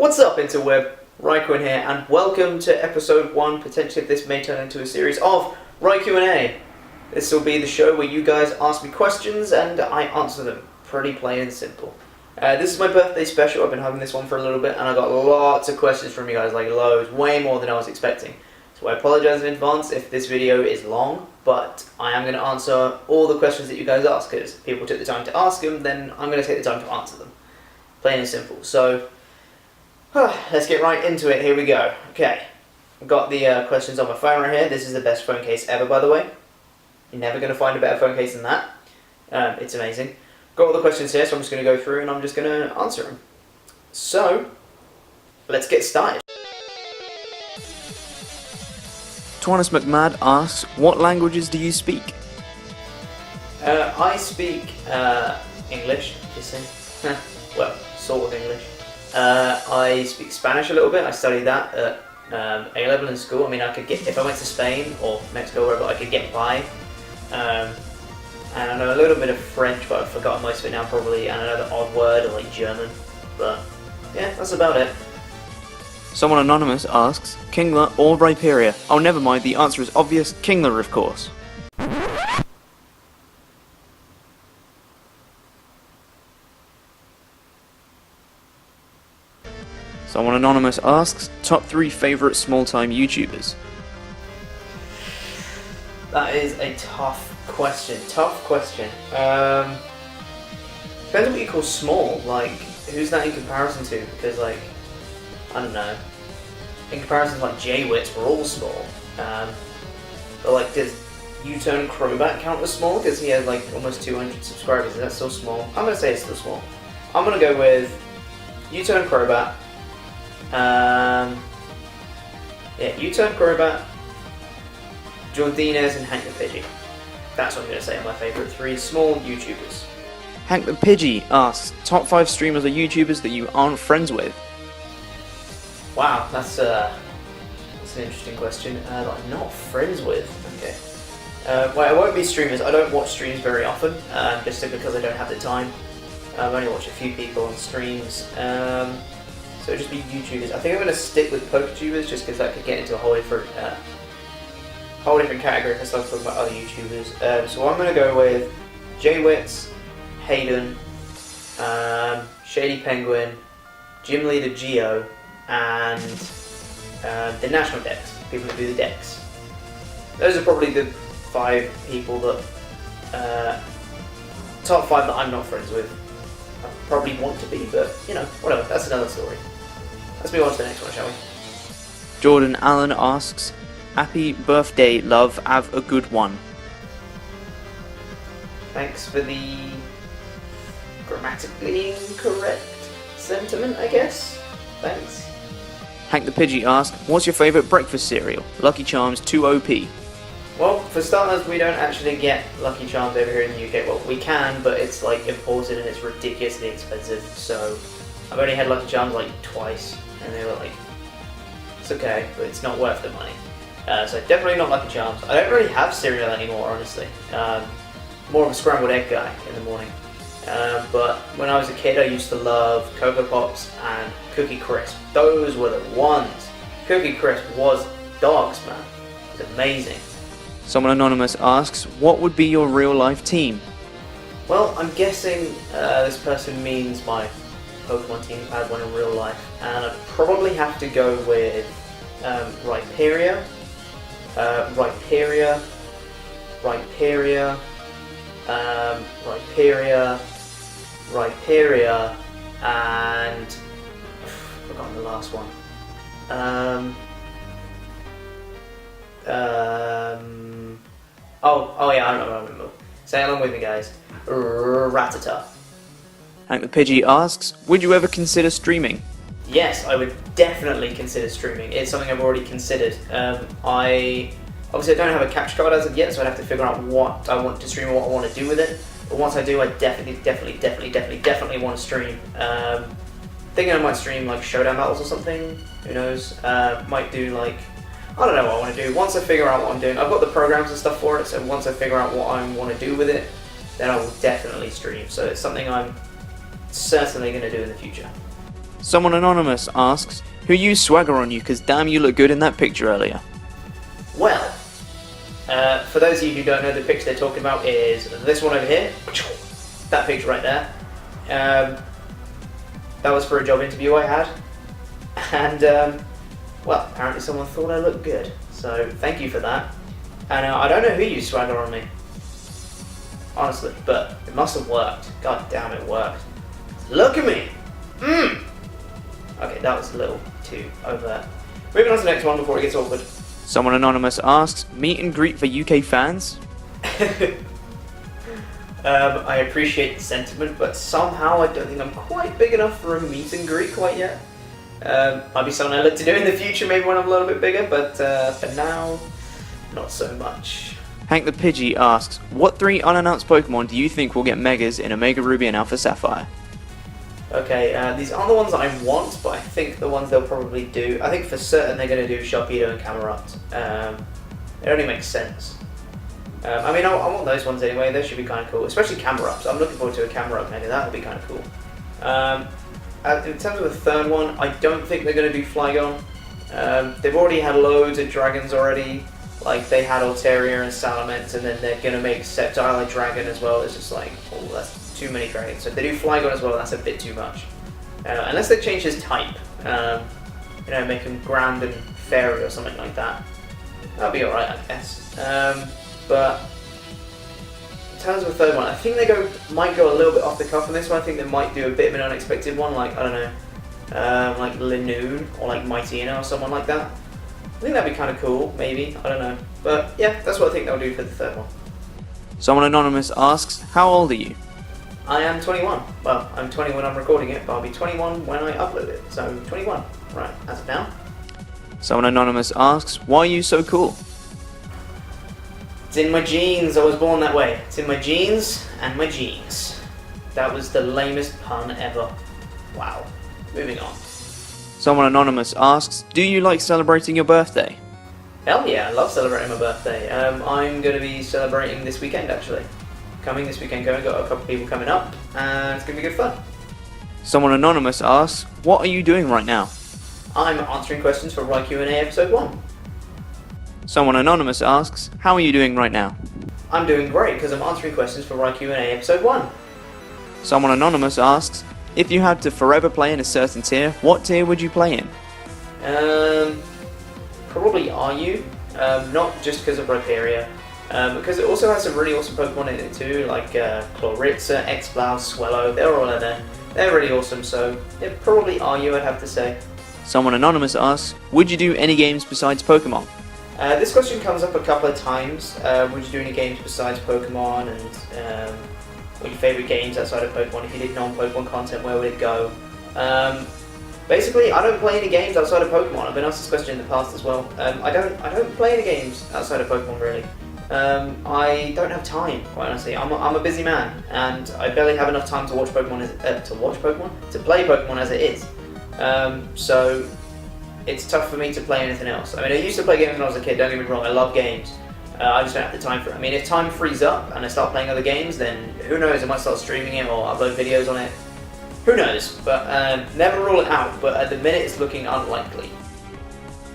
What's up, interweb? RhyQ&A here, and welcome to episode 1. Potentially this may turn into a series of RhyQ&A. This will be the show where you guys ask me questions and I answer them. Pretty plain and simple. This is my birthday special. I've been having this one for a little bit and I got lots of questions from you guys, like loads, way more than I was expecting. So I apologise in advance if this video is long, but I am going to answer all the questions that you guys ask, because people took the time to ask them, then I'm going to take the time to answer them. Plain and simple. So let's get right into it. Here we go. Okay, I've got the questions on my phone right here. This is the best phone case ever, by the way. You're never going to find a better phone case than that. It's amazing. Got all the questions here, so I'm just going to go through and I'm just going to answer them. So, let's get started. Twannis McMad asks, what languages do you speak? I speak English, obviously. Well, sort of English. I speak Spanish a little bit. I studied that at A-level in school. I mean, I could get, if I went to Spain or Mexico, wherever, I could get by. And I know a little bit of French, but I've forgotten most of it now probably. And I know the odd word, or like German. But yeah, that's about it. Someone anonymous asks, Kingler or Rhyperia? Oh, never mind, the answer is obvious, Kingler, of course. Someone anonymous asks, top 3 favourite small-time YouTubers? That is a tough question. Tough question. Depends on what you call small. Like, who's that in comparison to? Because, like, I don't know. In comparison to, like, J-Wits, we're all small. But, like, does U-Turn Crobat count as small? Because he has, like, almost 200 subscribers. Is that still small? I'm going to say it's still small. I'm going to go with U-Turn Crobat. Yeah, U-Turn Crobat, Jordinez, and Hank the Pidgey. That's what I'm going to say are my favourite 3 small YouTubers. Hank the Pidgey asks, top 5 streamers or YouTubers that you aren't friends with? Wow, that's an interesting question. That I'm not friends with. Okay. Well, it won't be streamers. I don't watch streams very often, just because I don't have the time. I've only watched a few people on streams. So it'll just be YouTubers. I think I'm going to stick with PokeTubers just because that could get into a whole different category if I start talking about other YouTubers. So I'm going to go with J-Wits, Hayden, Shady Penguin, Gym Leader Geo, and the National Decks, people that do the decks. Those are probably the 5 people that, top 5 that I'm not friends with. I probably want to be, but you know, whatever, that's another story. Let's move on to the next one, shall we? Jordan Allen asks, happy birthday, love, have a good one. Thanks for the grammatically incorrect sentiment, I guess. Thanks. Hank the Pidgey asks, what's your favourite breakfast cereal? Lucky Charms 2OP. Well, for starters, we don't actually get Lucky Charms over here in the UK. Well, we can, but it's like imported and it's ridiculously expensive. So I've only had Lucky Charms like twice, and they were like, it's okay, but it's not worth the money. So definitely not Lucky Charms. I don't really have cereal anymore, honestly. More of a scrambled egg guy in the morning. But when I was a kid, I used to love Cocoa Pops and Cookie Crisp. Those were the ones. Cookie Crisp was dogs, man. It was amazing. Someone anonymous asks, what would be your real life team? Well, I'm guessing this person means my Pokemon team if I had one in real life. And I'd probably have to go with Rhyperia, Rhyperia, and I've forgotten the last one. Oh yeah, I remember. Say along with me, guys. Rattata. Hank the Pidgey asks, would you ever consider streaming? Yes, I would definitely consider streaming. It's something I've already considered. Obviously I don't have a capture card as of yet, so I'd have to figure out what I want to stream and what I want to do with it. But once I do, I definitely want to stream. Thinking I might stream like Showdown Battles or something. Who knows? Might do like, I don't know what I want to do. Once I figure out what I'm doing, I've got the programs and stuff for it, so once I figure out what I want to do with it, then I will definitely stream. So it's something I'm certainly going to do in the future. Someone anonymous asks, who used swagger on you, cause damn you look good in that picture earlier. Well, for those of you who don't know, the picture they're talking about is this one over here. That picture right there. That was for a job interview I had. And, well, apparently someone thought I looked good. So, thank you for that. And I don't know who used swagger on me. Honestly, but it must have worked. God damn, it worked. Look at me! Okay, that was a little too overt. Moving on to the next one before it gets awkward. Someone anonymous asks, meet and greet for UK fans? I appreciate the sentiment, but somehow I don't think I'm quite big enough for a meet and greet quite yet. Might be something I look to do in the future, maybe when I'm a little bit bigger, but for now, not so much. Hank the Pidgey asks, what 3 unannounced Pokemon do you think will get Megas in Omega Ruby and Alpha Sapphire? Okay, these aren't the ones that I want, but I think the ones they'll probably do. I think for certain they're going to do Sharpedo and Camerupt. It only makes sense. I mean, I want those ones anyway. Those should be kind of cool, especially Camerupt. I'm looking forward to a Camerupt Mega. That would be kind of cool. In terms of the third one, I don't think they're going to do Flygon. They've already had loads of dragons already. Like, they had Altaria and Salamence, and then they're going to make Sceptile Dragon as well. It's just like, oh, that's too many dragons. So if they do Flygon as well, that's a bit too much. Unless they change his type. You know, make him ground and fairy or something like that. That'll be alright, I guess. But in terms of the third one, I think they might go a little bit off the cuff on this one. I think they might do a bit of an unexpected one, like, I don't know, like Linoon or like Mightyena or someone like that. I think that'd be kind of cool, maybe, I don't know. But yeah, that's what I think they'll do for the third one. Someone anonymous asks, how old are you? I am 21. Well, I'm 20 when I'm recording it, but I'll be 21 when I upload it. So, 21, right, as of now. Someone anonymous asks, why are you so cool? It's in my genes, I was born that way. It's in my genes and my genes. That was the lamest pun ever. Wow. Moving on. Someone anonymous asks, do you like celebrating your birthday? Hell yeah, I love celebrating my birthday. I'm going to be celebrating this weekend, actually. Coming this weekend, got a couple of people coming up, and it's going to be good fun. Someone anonymous asks, what are you doing right now? I'm answering questions for RhyQ&A episode 1. Someone anonymous asks, how are you doing right now? I'm doing great, because I'm answering questions for RhyQ&A episode 1. Someone anonymous asks, if you had to forever play in a certain tier, what tier would you play in? Probably RU, not just because of Rhyperior, because it also has some really awesome Pokemon in it too, like Chloritza, Exploud, Swellow, they're all in there. They're really awesome, so yeah, probably RU I'd have to say. Someone anonymous asks, would you do any games besides Pokemon? This question comes up a couple of times. Would you do any games besides Pokemon, and what your favourite games outside of Pokemon? If you did non-Pokemon content, where would it go? Basically, I don't play any games outside of Pokemon. I've been asked this question in the past as well. I don't play any games outside of Pokemon really. I don't have time, quite honestly. I'm a busy man, and I barely have enough time to watch Pokemon to play Pokemon as it is. So it's tough for me to play anything else. I mean, I used to play games when I was a kid. Don't get me wrong, I love games. I just don't have the time for it. I mean, if time frees up and I start playing other games, then who knows? I might start streaming it or upload videos on it. Who knows? But never rule it out. But at the minute, it's looking unlikely.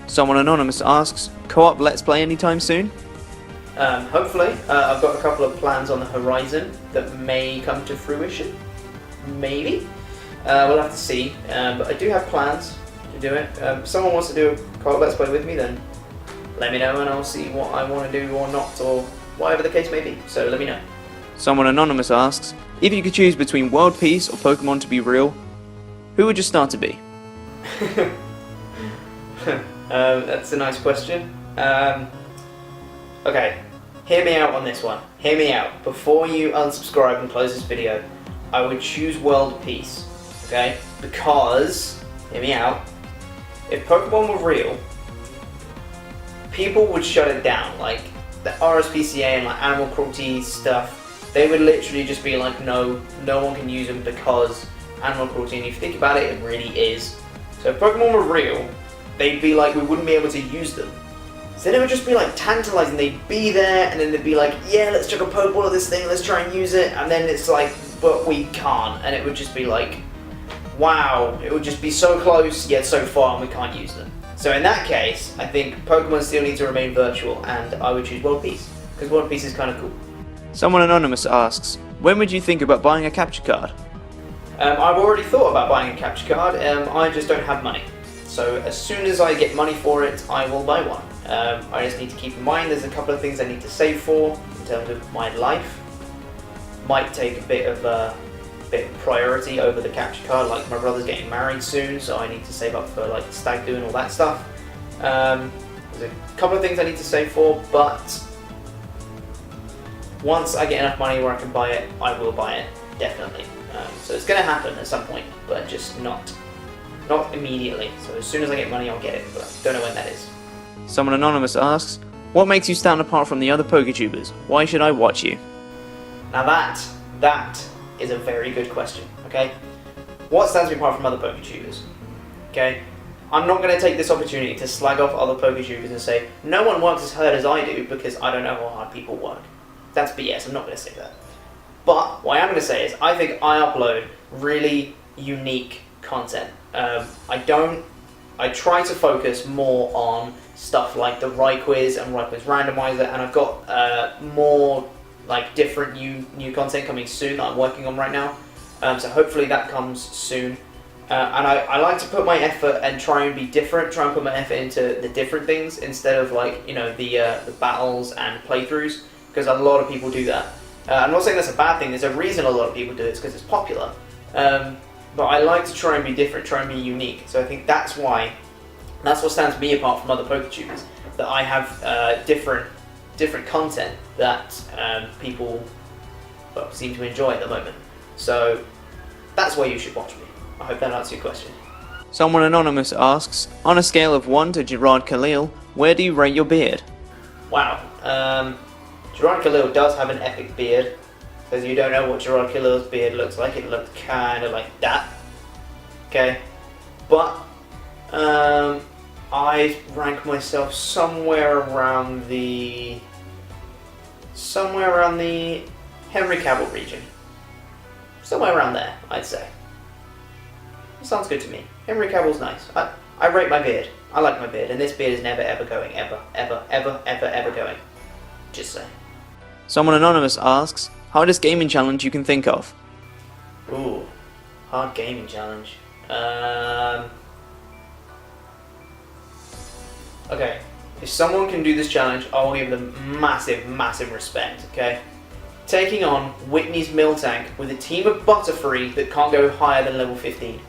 Someone anonymous asks, co-op Let's Play anytime soon? Hopefully. I've got a couple of plans on the horizon that may come to fruition. Maybe. We'll have to see. But I do have plans to do it. If someone wants to do a co-op Let's Play with me, then let me know and I'll see what I want to do or not, or whatever the case may be. So let me know. Someone anonymous asks, if you could choose between World Peace or Pokemon to be real, who would your starter be? That's a nice question. Okay, hear me out on this one. Hear me out. Before you unsubscribe and close this video, I would choose World Peace. Okay? Because, hear me out, if Pokemon were real, people would shut it down. Like, the RSPCA and like animal cruelty stuff, they would literally just be like, no one can use them because animal cruelty, and if you think about it, it really is. So if Pokemon were real, they'd be like, we wouldn't be able to use them. So then it would just be like tantalizing. They'd be there, and then they'd be like, yeah, let's chuck a Pokeball at this thing, let's try and use it, and then it's like, but we can't, and it would just be like, wow, it would just be so close yet so far and we can't use them. So in that case, I think Pokemon still need to remain virtual, and I would choose World Peace, because World Peace is kind of cool. Someone anonymous asks, when would you think about buying a capture card? I've already thought about buying a capture card, I just don't have money. So as soon as I get money for it, I will buy one. I just need to keep in mind there's a couple of things I need to save for in terms of my life. Might take a bit of priority over the capture card, like my brother's getting married soon, so I need to save up for like stag do and all that stuff. There's a couple of things I need to save for, but once I get enough money where I can buy it, I will buy it, definitely. So it's going to happen at some point, but just not immediately. So as soon as I get money, I'll get it, but I don't know when that is. Someone anonymous asks, what makes you stand apart from the other PokeTubers? Why should I watch you? Now that is a very good question, okay? What stands me apart from other PokeTubers? Okay? I'm not going to take this opportunity to slag off other PokeTubers and say, no one works as hard as I do because I don't know how hard people work. That's BS, I'm not going to say that. But what I am going to say is, I think I upload really unique content. I try to focus more on stuff like the RhyQ and RhyQ randomizer, and I've got more like different new content coming soon that I'm working on right now. So hopefully that comes soon. And I like to put my effort and try and be different, try and put my effort into the different things instead of like, you know, the battles and playthroughs, because a lot of people do that. I'm not saying that's a bad thing, there's a reason a lot of people do it, it's because it's popular. But I like to try and be different, try and be unique. So I think that's what stands me apart from other PokeTubers, that I have different content that people seem to enjoy at the moment. So that's why you should watch me. I hope that answers your question. Someone anonymous asks, on a scale of 1 to Gerard Khalil, where do you rate your beard? Wow. Gerard Khalil does have an epic beard. So if you don't know what Gerard Khalil's beard looks like, it looks kind of like that. Okay? But I rank myself somewhere around the Henry Cavill region. Somewhere around there, I'd say. Sounds good to me. Henry Cavill's nice. I rate my beard. I like my beard, and this beard is never ever going. Ever going. Just saying. Someone anonymous asks, hardest gaming challenge you can think of? Ooh, hard gaming challenge. Okay, if someone can do this challenge, I will give them massive respect, okay? Taking on Whitney's Miltank with a team of Butterfree that can't go higher than level 15.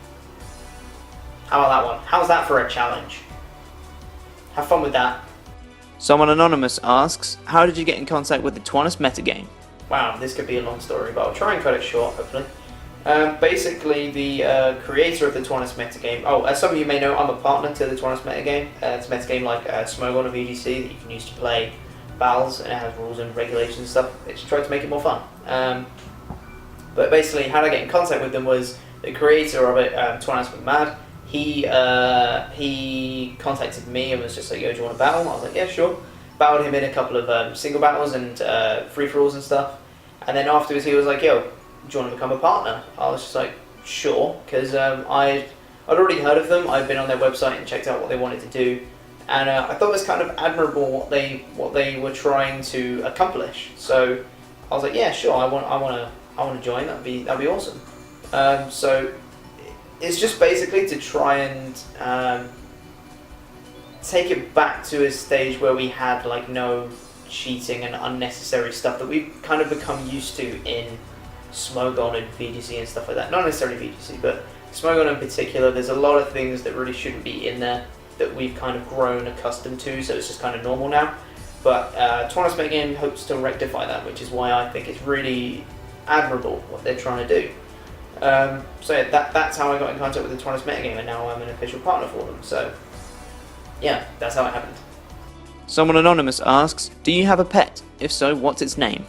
How about that one? How's that for a challenge? Have fun with that. Someone anonymous asks, how did you get in contact with the Twanus metagame? Wow, this could be a long story, but I'll try and cut it short, hopefully. Basically, the creator of the Twanus metagame, as some of you may know, I'm a partner to the Twanus metagame. It's a metagame like Smogon and VGC that you can use to play battles, and it has rules and regulations and stuff. It's tried to make it more fun. But basically, how I get in contact with them was the creator of it, Twanus McMad. He contacted me and was just like, yo, do you want to battle? I was like, yeah, sure. Battled him in a couple of single battles and free-for-alls and stuff. And then afterwards he was like, yo, do you want to become a partner? I was just like, sure, because I'd already heard of them. I'd been on their website and checked out what they wanted to do. And I thought it was kind of admirable what they were trying to accomplish. So I was like, yeah, sure, I want to join. That'd be awesome. So it's just basically to try and take it back to a stage where we had like no cheating and unnecessary stuff that we've kind of become used to in Smogon and VGC and stuff like that. Not necessarily VGC, but Smogon in particular. There's a lot of things that really shouldn't be in there that we've kind of grown accustomed to, so it's just kind of normal now. But Twanus Metagame hopes to rectify that, which is why I think it's really admirable what they're trying to do. So yeah, that's how I got in contact with the Twanus Metagame, and now I'm an official partner for them. So yeah, that's how it happened. Someone anonymous asks, do you have a pet? If so, what's its name?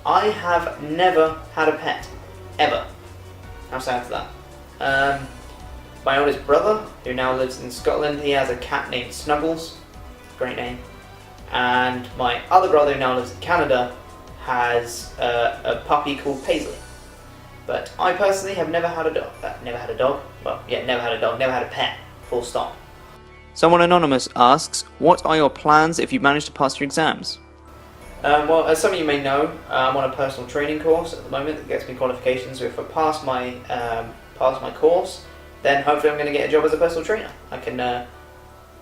I have never had a pet, ever. How sad is that? My oldest brother, who now lives in Scotland, he has a cat named Snuggles, great name. And my other brother, who now lives in Canada, has a puppy called Paisley. But I personally have never had a dog. Never had a dog? Well, yeah, never had a dog, never had a pet. Full stop. Someone anonymous asks, what are your plans if you manage to pass your exams? Well, as some of you may know, I'm on a personal training course at the moment that gets me qualifications. So if I pass my course, then hopefully I'm going to get a job as a personal trainer. I can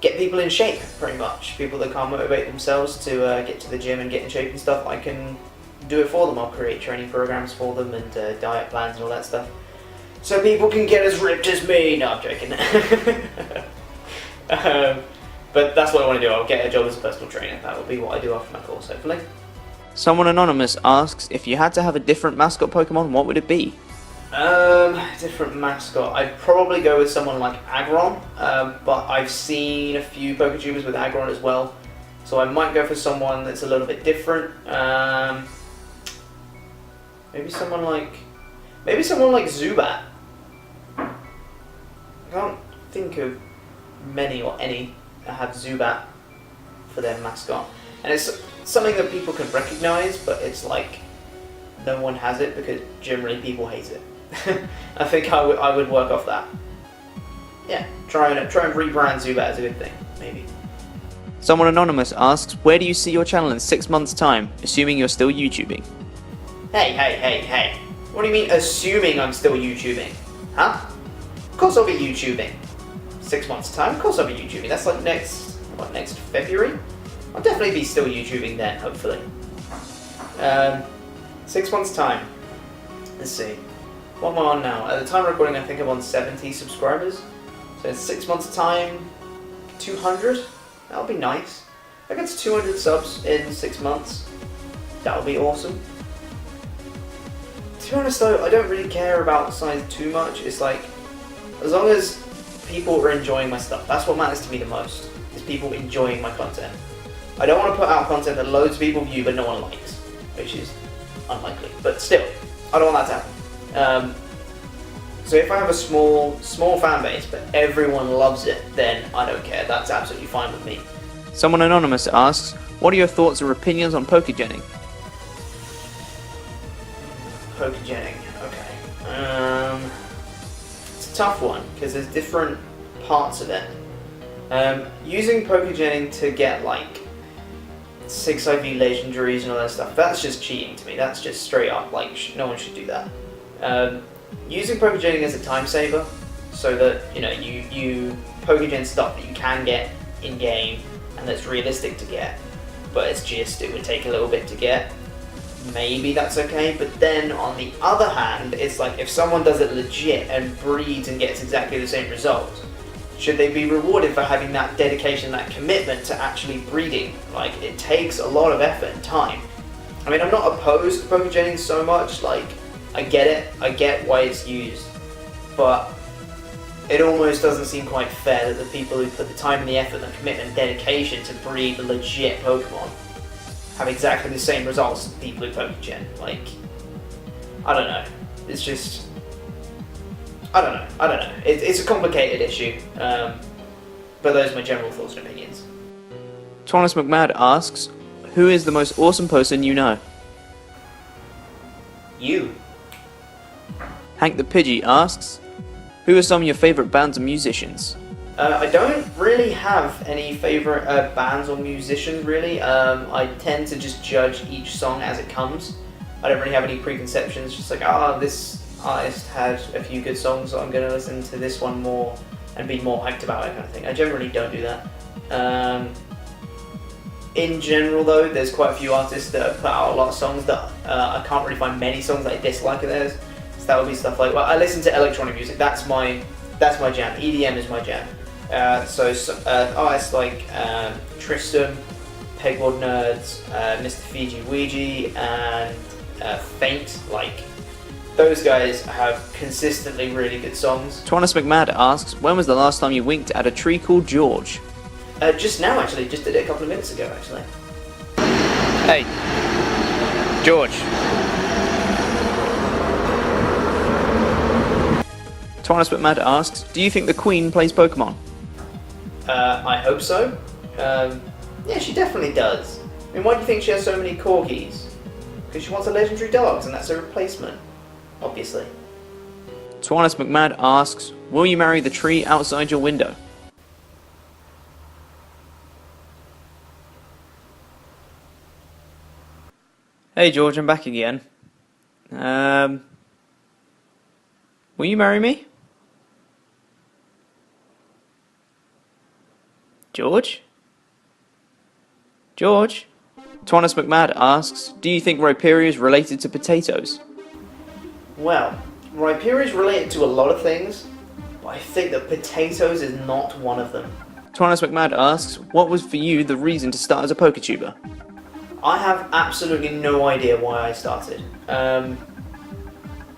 get people in shape, pretty much. People that can't motivate themselves to get to the gym and get in shape and stuff, I can do it for them. I'll create training programs for them and diet plans and all that stuff, so people can get as ripped as me. No, I'm joking. But that's what I want to do. I'll get a job as a personal trainer. That will be what I do after my course, hopefully. Someone anonymous asks, if you had to have a different mascot Pokemon, what would it be? Different mascot. I'd probably go with someone like Aggron, but I've seen a few Poketubers with Aggron as well, so I might go for someone that's a little bit different. Maybe someone like Zubat. I can't think of many or any that have Zubat for their mascot, and it's something that people can recognize, but it's like no one has it because generally people hate it. I think I would work off that. Yeah, try and rebrand Zubat as a good thing, maybe. Someone anonymous asks, where do you see your channel in 6 months' time, assuming you're still YouTubing? Hey. What do you mean, assuming I'm still YouTubing? Huh? Of course I'll be YouTubing. 6 months' time, of course I'll be YouTubing. That's like next February? I'll definitely be still YouTubing then, hopefully. 6 months' time. Let's see. What am I on now? At the time of recording, I think I'm on 70 subscribers. So in 6 months' time, 200? That'll be nice. If I get to 200 subs in 6 months, that'll be awesome. To be honest though, I don't really care about size too much. It's like, as long as people are enjoying my stuff, that's what matters to me the most, is people enjoying my content. I don't want to put out content that loads of people view but no one likes, which is unlikely, but still, I don't want that to happen. So if I have a small fan base but everyone loves it, then I don't care, that's absolutely fine with me. Someone anonymous asks, what are your thoughts or opinions on Pokegenning? Pokegenning, okay. It's a tough one, because there's different parts of it. Using Pokegenning to get like 6 IV legendaries and all that stuff, that's just cheating to me. That's just straight up, like, no one should do that. Using Pokegenning as a time saver, so that, you know, you Pokegen stuff that you can get in game and that's realistic to get, but it's just, it would take a little bit to get. Maybe that's okay, but then on the other hand, it's like if someone does it legit and breeds and gets exactly the same results, should they be rewarded for having that dedication, that commitment to actually breeding? Like, it takes a lot of effort and time. I mean, I'm not opposed to Pokegenning so much, like, I get it, I get why it's used, but it almost doesn't seem quite fair that the people who put the time and the effort and the commitment and dedication to breed the legit Pokemon have exactly the same results as the people who Pokegen. Like, I don't know. It's just, I don't know. It's a complicated issue, but those are my general thoughts and opinions. Thomas McMahon asks, who is the most awesome person you know? You. Hank the Pidgey asks, who are some of your favourite bands and musicians? I don't really have any favourite bands or musicians, really. I tend to just judge each song as it comes. I don't really have any preconceptions, just like, this artist had a few good songs, so I'm going to listen to this one more and be more hyped about it, kind of thing. I generally don't do that. In general though, there's quite a few artists that have put out a lot of songs that I can't really find many songs that I dislike of theirs. So that would be stuff like, well, I listen to electronic music, that's my jam, EDM is my jam. So artists like Tristam, Pegboard Nerds, Mr. Fiji Ouija, and Faint, like, those guys have consistently really good songs. Thomas McMahon asks, when was the last time you winked at a tree called George? Just now, actually. Just did it a couple of minutes ago, actually. Hey, George. Thomas McMahon asks, do you think the Queen plays Pokemon? I hope so. Yeah, she definitely does. I mean, why do you think she has so many corgis? Because she wants a legendary dogs, and that's a replacement, obviously. Twannis McMad asks, will you marry the tree outside your window? Hey George, I'm back again. Will you marry me? George? George? Twannis McMad asks, do you think Rhyperia is related to potatoes? Well, Rhyperia is related to a lot of things, but I think that potatoes is not one of them. Twannis McMad asks, what was for you the reason to start as a PokeTuber? I have absolutely no idea why I started. I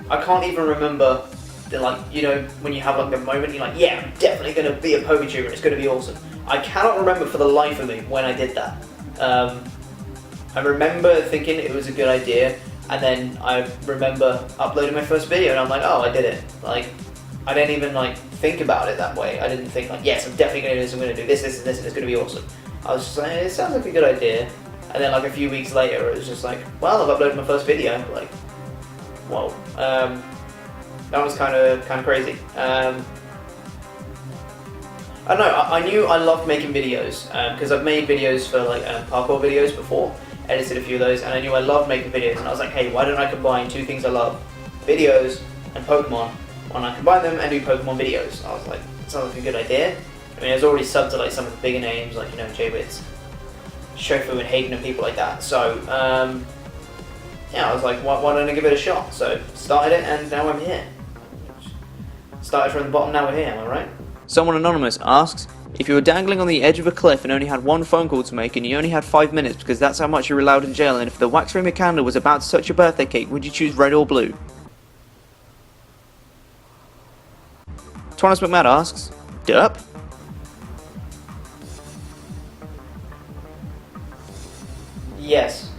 can't even remember, when you have like a moment, you're like, yeah, I'm definitely going to be a PokeTuber and it's going to be awesome. I cannot remember for the life of me when I did that. I remember thinking it was a good idea, and then I remember uploading my first video and I'm like, oh, I did it. Like, I didn't even think about it that way. I didn't think yes, I'm definitely going to do this, I'm going to do this, this, and this, and it's going to be awesome. I was just like, it sounds like a good idea. And then a few weeks later, it was just like, well, I've uploaded my first video. Like, whoa. That was kind of crazy. I don't know. I knew I loved making videos because I've made videos for parkour videos before, edited a few of those, and I knew I loved making videos. And I was like, hey, why don't I combine two things I love, videos and Pokemon? Why not combine them and do Pokemon videos? I was like, that sounds like a good idea. I mean, I was already subbed to some of the bigger names J-Wits, Shofu and Hayden and people like that. So yeah, I was like, why don't I give it a shot? So started it, and now I'm here. Started from the bottom, now we're here. Am I right? Someone anonymous asks, if you were dangling on the edge of a cliff and only had one phone call to make and you only had 5 minutes because that's how much you're allowed in jail, and if the wax ring candle was about to touch your birthday cake, would you choose red or blue? Twannis McMahon asks, derp? Yes.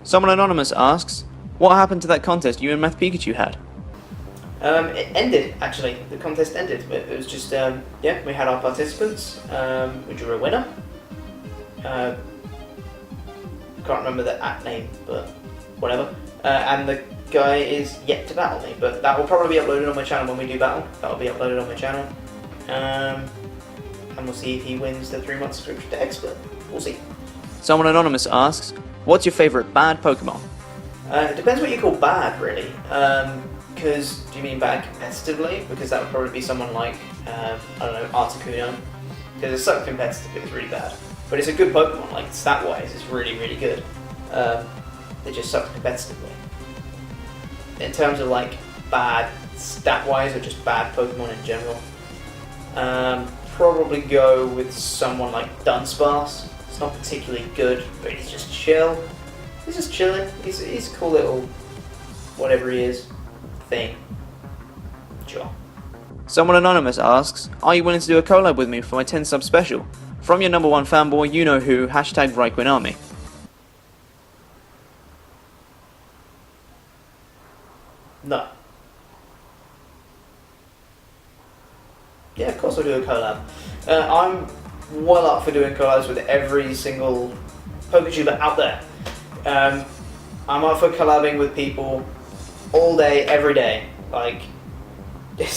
Someone anonymous asks, what happened to that contest you and Math Pikachu had? It ended, actually. The contest ended. It was just, yeah, we had our participants. We drew a winner. Can't remember the name, but whatever. And the guy is yet to battle me, but that will probably be uploaded on my channel when we do battle. That will be uploaded on my channel. And we'll see if he wins the 3-month subscription to Expert. We'll see. Someone anonymous asks, what's your favourite bad Pokemon? It depends what you call bad, really. Because, do you mean bad competitively? Because that would probably be someone like, I don't know, Articuno. Because it sucks competitively, it's really bad. But it's a good Pokemon, stat-wise, it's really, really good. It just sucks competitively. In terms of, bad stat-wise, or just bad Pokemon in general, probably go with someone like Dunsparce. It's not particularly good, but he's just chill. He's just chilling. He's a cool little, whatever he is, thing. Sure. Someone anonymous asks, are you willing to do a collab with me for my 10 sub special? From your number one fanboy, you know who, hashtag RhyQ&A. No. Yeah, of course I'll do a collab. I'm well up for doing collabs with every single PokeTuber out there. I'm up for collabing with people all day, every day. It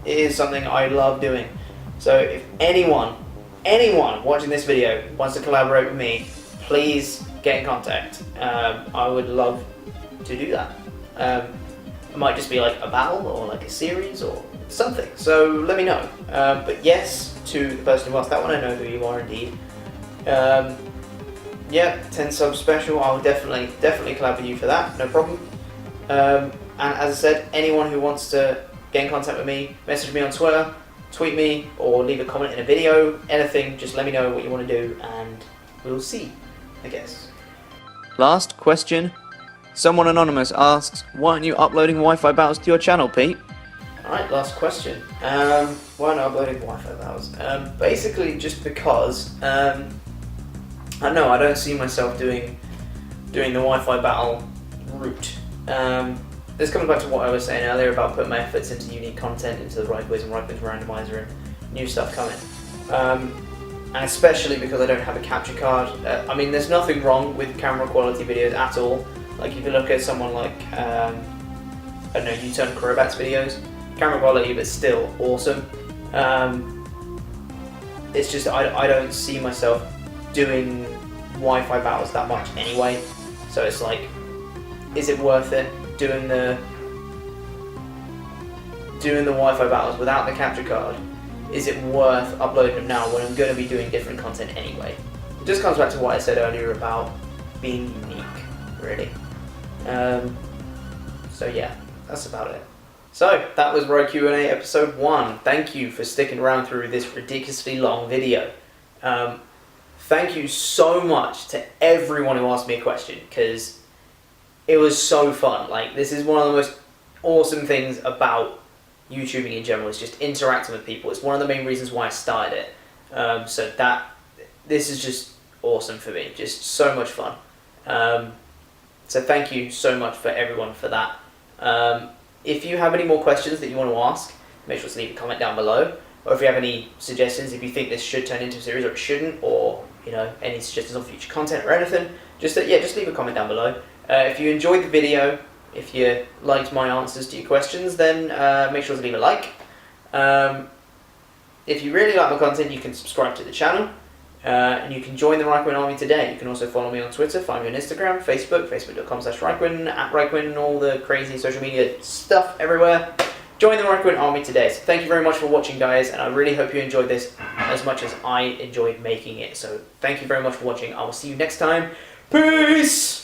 is something I love doing. So if anyone watching this video wants to collaborate with me, please get in contact. I would love to do that. It might just be a battle or a series or something. So let me know. But yes, to the person who asked that one, I know who you are indeed. Yeah, 10 sub special. I will definitely collab with you for that. No problem. And as I said, anyone who wants to get in contact with me, message me on Twitter, tweet me, or leave a comment in a video, anything, just let me know what you want to do, and we'll see, I guess. Last question. Someone anonymous asks, why aren't you uploading Wi-Fi Battles to your channel, Pete? Alright, last question. Why aren't I uploading Wi-Fi Battles? Basically just because, I don't know, I don't see myself doing the Wi-Fi Battle route. This comes back to what I was saying earlier about putting my efforts into unique content, into the right quiz and right quiz randomizer and new stuff coming. And especially because I don't have a capture card. I mean, there's nothing wrong with camera quality videos at all. If you look at someone like I don't know, U-turn Crowbats videos. Camera quality, but still awesome. It's just I don't see myself doing Wi-Fi battles that much anyway. So it's like, is it worth it doing the Wi-Fi battles without the capture card? Is it worth uploading them now when I'm going to be doing different content anyway? It just comes back to what I said earlier about being unique, really. So yeah, that's about it. So that was RhyQ&A episode 1. Thank you for sticking around through this ridiculously long video. Thank you so much to everyone who asked me a question, because it was so fun. Like, this is one of the most awesome things about YouTubing in general, is just interacting with people. It's one of the main reasons why I started it. So this is just awesome for me, just so much fun. So thank you so much for everyone for that. If you have any more questions that you want to ask, make sure to leave a comment down below. Or if you have any suggestions, if you think this should turn into a series or it shouldn't, or any suggestions on future content or anything, just leave a comment down below. If you enjoyed the video, if you liked my answers to your questions, then make sure to leave a like. If you really like my content, you can subscribe to the channel. And you can join the RhyQ&A army today. You can also follow me on Twitter, find me on Instagram, Facebook, facebook.com/RhyQ&A, @RhyQ&A, all the crazy social media stuff everywhere. Join the RhyQ&A army today. So thank you very much for watching, guys, and I really hope you enjoyed this as much as I enjoyed making it. So thank you very much for watching. I will see you next time. Peace!